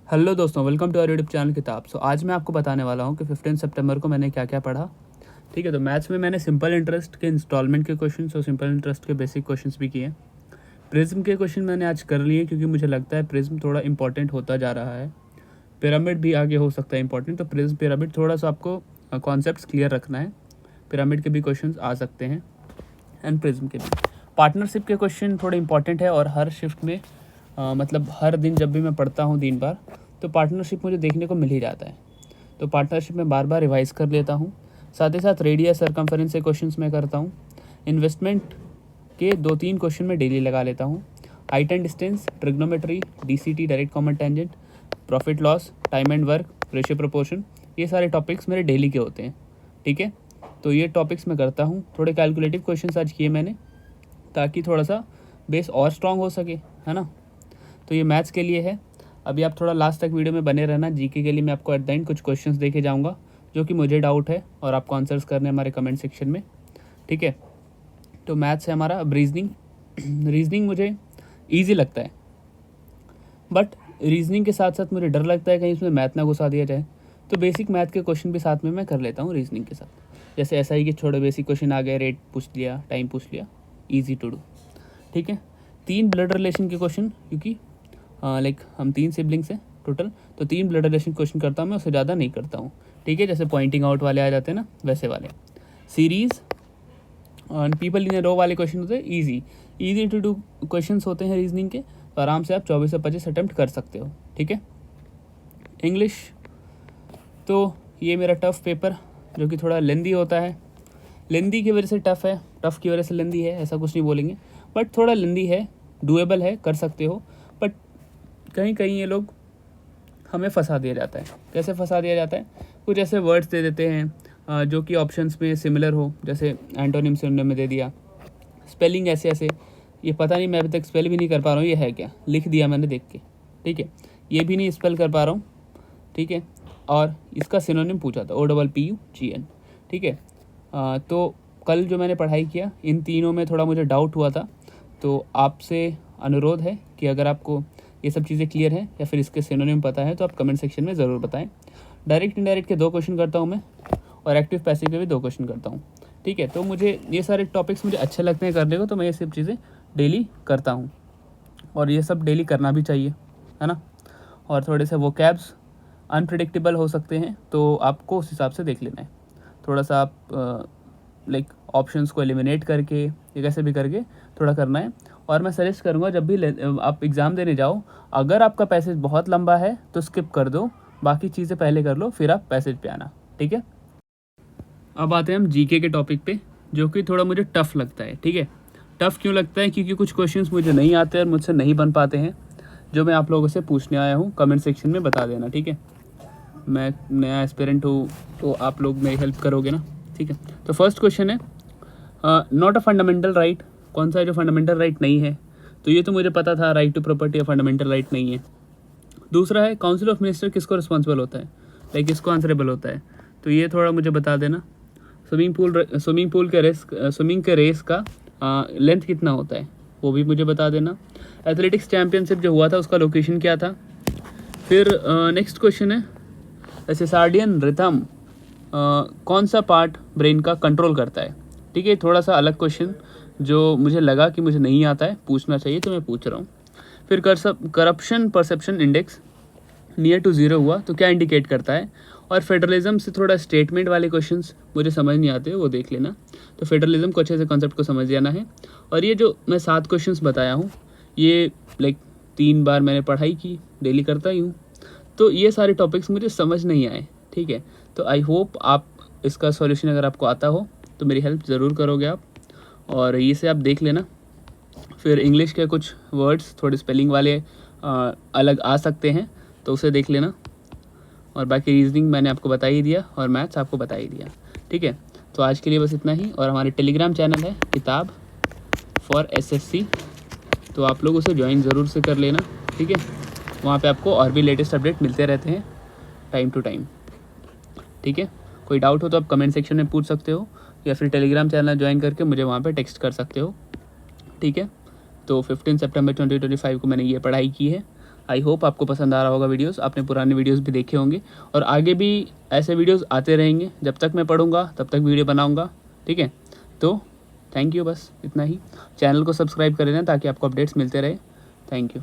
Hello दोस्तों, welcome to our YouTube channel किताब। आज मैं आपको बताने वाला हूँ कि 15 सितंबर को मैंने क्या क्या पढ़ा। ठीक है, तो मैथ्स में मैंने सिंपल इंटरेस्ट के इंस्टॉलमेंट के क्वेश्चंस और सिंपल इंटरेस्ट के बेसिक क्वेश्चंस भी किए। प्रिज्म के क्वेश्चन मैंने आज कर लिए क्योंकि मुझे लगता है प्रिज्म थोड़ा इंपॉर्टेंट होता जा रहा है। पिरामिड भी आगे हो सकता है इंपॉर्टेंट, तो प्रिज्म पिरामिड थोड़ा सा आपको कॉन्सेप्ट क्लियर रखना है। पिरामिड के भी क्वेश्चन आ सकते हैं एंड प्रिज्म के भी। पार्टनरशिप के क्वेश्चन थोड़े इंपॉर्टेंट है और हर शिफ्ट में मतलब हर दिन जब भी मैं पढ़ता हूँ 3 बार, तो पार्टनरशिप मुझे देखने को मिल ही जाता है। तो पार्टनरशिप में बार बार रिवाइज कर लेता हूँ। साथ ही साथ रेडियस सरकमफेरेंस से क्वेश्चंस मैं करता हूँ। इन्वेस्टमेंट के 2-3 क्वेश्चन मैं डेली लगा लेता हूँ। Height and distance, trigonometry, DCT direct common tangent, profit loss, time and work, ratio proportion, ये सारे टॉपिक्स मेरे डेली के होते हैं। ठीक है, तो ये टॉपिक्स मैं करता हूँ। थोड़े कैलकुलेटिव क्वेश्चन आज किए मैंने ताकि थोड़ा सा बेस और स्ट्रांग हो सके, है ना। तो ये मैथ्स के लिए है। अभी आप थोड़ा लास्ट तक वीडियो में बने रहना। जीके के लिए मैं आपको एट द एंड कुछ क्वेश्चंस देके जाऊंगा जो कि मुझे डाउट है और आपको आंसर्स करने हमारे कमेंट सेक्शन में। ठीक है, तो मैथ्स है हमारा। अब रीजनिंग रीजनिंग मुझे ईजी लगता है, बट रीजनिंग के साथ साथ मुझे डर लगता है कहीं इसमें मैथ ना घुसा दिया जाए। तो बेसिक मैथ के क्वेश्चन भी साथ में मैं कर लेता हूँ रीजनिंग के साथ। जैसे ऐसा ही कि छोटे बेसिक क्वेश्चन आ गए, रेट पूछ लिया, टाइम पूछ लिया, ईजी टू डू। ठीक है, 3 ब्लड रिलेशन के क्वेश्चन, क्योंकि लाइक हम 3 सिबलिंग्स हैं टोटल, तो 3 ब्लड रिलेशन क्वेश्चन करता हूँ मैं, उससे ज़्यादा नहीं करता हूँ। ठीक है, जैसे पॉइंटिंग आउट वाले आ जाते हैं ना, वैसे वाले। सीरीज़ और पीपल इन ए रो वाले क्वेश्चन होते हैं ईजी टू डू क्वेश्चन होते हैं रीजनिंग के, तो आराम से आप 24 से 25 अटैम्प्ट कर सकते हो। ठीक है, इंग्लिश तो ये मेरा टफ़ पेपर जो कि थोड़ा लेंदी होता है। लेंदी की वजह से टफ़ है, टफ़ की वजह से लेंदी है, ऐसा कुछ नहीं बोलेंगे, बट थोड़ा लेंदी है, डुएबल है, कर सकते हो। बट कहीं कहीं ये लोग हमें फंसा दिया जाता है। कैसे फंसा दिया जाता है? कुछ ऐसे वर्ड्स दे देते हैं जो कि ऑप्शंस में सिमिलर हो, जैसे एंटोनिम सिनोनिम में दे दिया। स्पेलिंग ऐसे ऐसे, ये पता नहीं, मैं अभी तक स्पेल भी नहीं कर पा रहा हूँ ये है क्या, लिख दिया मैंने देख के। ठीक है, ये भी नहीं स्पेल कर पा रहा हूँ। ठीक है, और इसका सिनोनिम पूछा था OPPUGN। ठीक है, तो कल जो मैंने पढ़ाई किया इन तीनों में थोड़ा मुझे डाउट हुआ था, तो आपसे अनुरोध है कि अगर आपको ये सब चीज़ें क्लियर हैं या फिर इसके सिनोनिम पता है तो आप कमेंट सेक्शन में ज़रूर बताएं। डायरेक्ट इनडायरेक्ट के 2 क्वेश्चन करता हूँ मैं, और एक्टिव पैसिव के भी 2 क्वेश्चन करता हूँ। ठीक है, तो मुझे ये सारे टॉपिक्स मुझे अच्छे लगते हैं करने को, तो मैं ये सब चीज़ें डेली करता हूँ और ये सब डेली करना भी चाहिए, है ना। और थोड़े से वोकैब्स अनप्रिडिक्टेबल हो सकते हैं, तो आपको उस हिसाब से देख लेना है। थोड़ा सा आप लाइक ऑप्शंस को एलिमिनेट करके या कैसे भी करके थोड़ा करना है। और मैं सजेस्ट करूँगा जब भी आप एग्ज़ाम देने जाओ, अगर आपका पैसेज बहुत लंबा है तो स्किप कर दो, बाकी चीज़ें पहले कर लो, फिर आप पैसेज पे आना। ठीक है, अब आते हैं हम जीके के टॉपिक पे, जो कि थोड़ा मुझे टफ़ लगता है। ठीक है, टफ़ क्यों लगता है? क्योंकि कुछ क्वेश्चंस मुझे नहीं आते और मुझसे नहीं बन पाते हैं, जो मैं आप लोगों से पूछने आया हूँ। कमेंट सेक्शन में बता देना। ठीक है, मैं नया एस्पिरेंट हूँ तो आप लोग मेरी हेल्प करोगे ना। ठीक है, तो फर्स्ट क्वेश्चन है नॉट अ फंडामेंटल राइट। कौन सा है जो फंडामेंटल राइट नहीं है? तो ये तो मुझे पता था, right to property fundamental right नहीं है। दूसरा है काउंसिल ऑफ मिनिस्टर किसको रिस्पॉन्सिबल होता है, लाइक किसको आंसरेबल होता है? तो ये थोड़ा मुझे बता देना। स्विमिंग के रेस का लेंथ कितना होता है, वो भी मुझे बता देना। एथलेटिक्स चैम्पियनशिप जो हुआ था उसका लोकेशन क्या था? फिर नेक्स्ट क्वेश्चन है सिसार्डियन रिथम कौन सा पार्ट ब्रेन का कंट्रोल करता है? ठीक है, थोड़ा सा अलग क्वेश्चन जो मुझे लगा कि मुझे नहीं आता है, पूछना चाहिए तो मैं पूछ रहा हूँ। फिर corruption perception index near to 0 हुआ तो क्या इंडिकेट करता है? और फेडरलिज्म से थोड़ा स्टेटमेंट वाले क्वेश्चंस मुझे समझ नहीं आते, वो देख लेना। तो फेडरलिज्म को अच्छे से कॉन्सेप्ट को समझ जाना है। और ये जो मैं 7 क्वेश्चंस बताया हूँ, ये लाइक 3 बार मैंने पढ़ाई की, डेली करता ही हूँ, तो ये सारे टॉपिक्स मुझे समझ नहीं आए। ठीक है, तो आई होप आप इसका सॉल्यूशन अगर आपको आता हो तो मेरी हेल्प ज़रूर करोगे आप, और ये से आप देख लेना। फिर इंग्लिश के कुछ वर्ड्स थोड़े स्पेलिंग वाले अलग आ सकते हैं, तो उसे देख लेना। और बाकी रीजनिंग मैंने आपको बता ही दिया और मैथ्स आपको बता ही दिया। ठीक है, तो आज के लिए बस इतना ही। और हमारे टेलीग्राम चैनल है किताब फॉर SSC, तो आप लोग उसे ज्वाइन ज़रूर से कर लेना। ठीक है, वहाँ पे आपको और भी लेटेस्ट अपडेट मिलते रहते हैं टाइम टू टाइम। ठीक है, कोई डाउट हो तो आप कमेंट सेक्शन में पूछ सकते हो, या फिर टेलीग्राम चैनल ज्वाइन करके मुझे वहाँ पे टेक्स्ट कर सकते हो। ठीक है, तो 15 सितंबर 2025 को मैंने ये पढ़ाई की है। आई होप आपको पसंद आ रहा होगा वीडियोस, आपने पुराने वीडियोस भी देखे होंगे और आगे भी ऐसे वीडियोस आते रहेंगे। जब तक मैं पढ़ूंगा तब तक वीडियो बनाऊंगा, ठीक है। तो थैंक यू, बस इतना ही। चैनल को सब्सक्राइब कर लेना ताकि आपको अपडेट्स मिलते रहे। Thank you.